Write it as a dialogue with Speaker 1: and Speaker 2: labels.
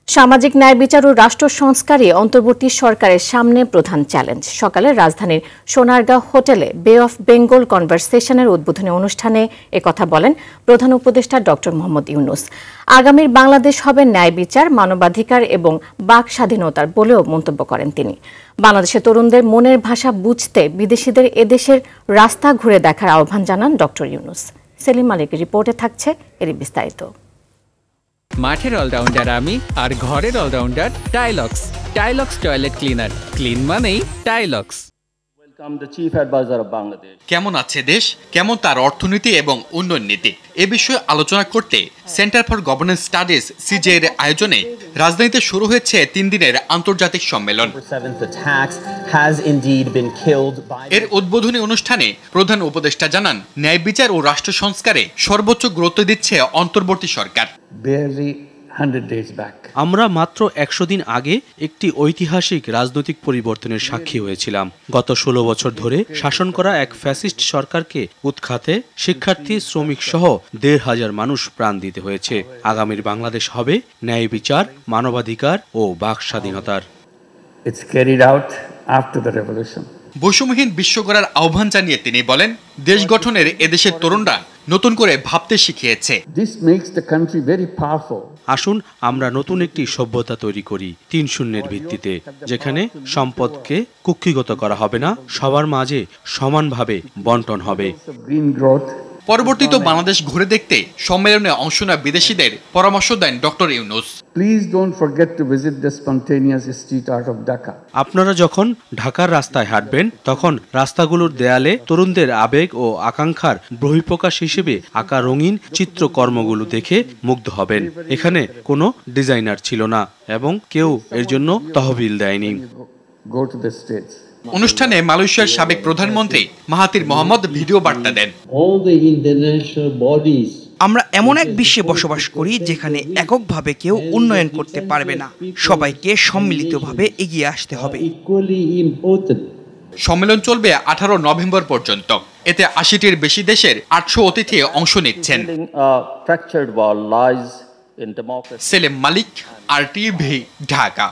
Speaker 1: সামাজিক ন্যায় বিচার ও রাষ্ট্র সংস্কারই অন্তর্বর্তী সরকারের সামনে প্রধান চ্যালেঞ্জ। সকালে রাজধানীর সোনারগাঁ হোটেলে বে অফ বেঙ্গল কনভারসেশনের উদ্বোধনী অনুষ্ঠানে একথা বলেন প্রধান উপদেষ্টা ডক্টর মোহাম্মদ ইউনূস। আগামীর বাংলাদেশ হবে ন্যায় বিচার, মানবাধিকার এবং বাক স্বাধীনতার বলেও মন্তব্য করেন তিনি। বাংলাদেশের তরুণদের মনের ভাষা বুঝতে বিদেশিদের এদেশের রাস্তা ঘুরে দেখার আহ্বান জানান ডক্টর ইউনূস। সেলিম মালিকের রিপোর্টে থাকছে এরই বিস্তারিত।
Speaker 2: মাঠের অলরাউন্ডার আমি, আর ঘরের all rounder Tylox. Tylox toilet cleaner, clean মানেই টাইলক্স।
Speaker 3: কেমন আছে দেশ, কেমন তার অর্থনীতি এবং উন্নয়ন নীতি, এ বিষয়ে আলোচনা করতে সেন্টার ফর গভর্নেন্স স্টাডিজ সিজে এর আয়োজনে রাজধানীতে শুরু হয়েছে 3 দিনের আন্তর্জাতিক সম্মেলন। এর উদ্বোধনী অনুষ্ঠানে প্রধান উপদেষ্টা জানান, ন্যায় বিচার ও রাষ্ট্র সংস্কারে সর্বোচ্চ গুরুত্ব দিচ্ছে অন্তর্বর্তী সরকার।
Speaker 4: আমরা মাত্র 100 দিন আগে একটি ঐতিহাসিক রাজনৈতিক পরিবর্তনের সাক্ষী হয়েছিলাম। গত 16 বছর ধরে শাসন করা এক ফ্যাসিস্ট সরকারকে উৎখাতে শিক্ষার্থী, শ্রমিক সহ 1,500 মানুষ প্রাণ দিতে হয়েছে। আগামীর বাংলাদেশ হবে ন্যায় বিচার, মানবাধিকার ও বাক স্বাধীনতার।
Speaker 3: বৈষম্যহীন বিশ্ব গড়ার আহ্বান জানিয়ে তিনি বলেন, দেশ গঠনের এদেশের তরুণরা নতুন করে ভাবতে শিখিয়েছে।
Speaker 4: আসুন আমরা নতুন একটি সভ্যতা তৈরি করি 3-0-এর ভিত্তিতে, যেখানে সম্পদকে কুক্ষিগত করা হবে না, সবার মাঝে সমানভাবে বন্টন হবে।
Speaker 3: পরবর্তীতে বাংলাদেশ ঘুরে দেখতে সম্মেলনে অংশ নেওয়া বিদেশিদের পরামর্শ দেন ডক্টর ইউনূস।
Speaker 4: আপনারা যখন ঢাকার রাস্তায় হাঁটবেন, তখন রাস্তাগুলোর দেয়ালে তরুণদের আবেগ ও আকাঙ্ক্ষার বহিঃপ্রকাশ হিসেবে আঁকা রঙিন চিত্রকর্মগুলো দেখে মুগ্ধ হবেন। এখানে কোনো ডিজাইনার ছিল না এবং কেউ এর জন্য তহবিল দেয়নি।
Speaker 3: অনুষ্ঠানে মালয়েশিয়ার সাবেক প্রধানমন্ত্রী মাহাথির মোহাম্মদ ভিডিও বার্তা দেন।
Speaker 5: আমরা এমন এক বিশ্বে বসবাস করি যেখানে এককভাবে কেউ উন্নয়ন করতে পারবে না, সবাইকে সম্মিলিতভাবে এগিয়ে আসতে হবে।
Speaker 3: সম্মেলন চলবে 18 নভেম্বর পর্যন্ত। এতে 80টির বেশি দেশের 800 অতিথি অংশ নিচ্ছেন। সেলিম মালিক, RTV, ঢাকা।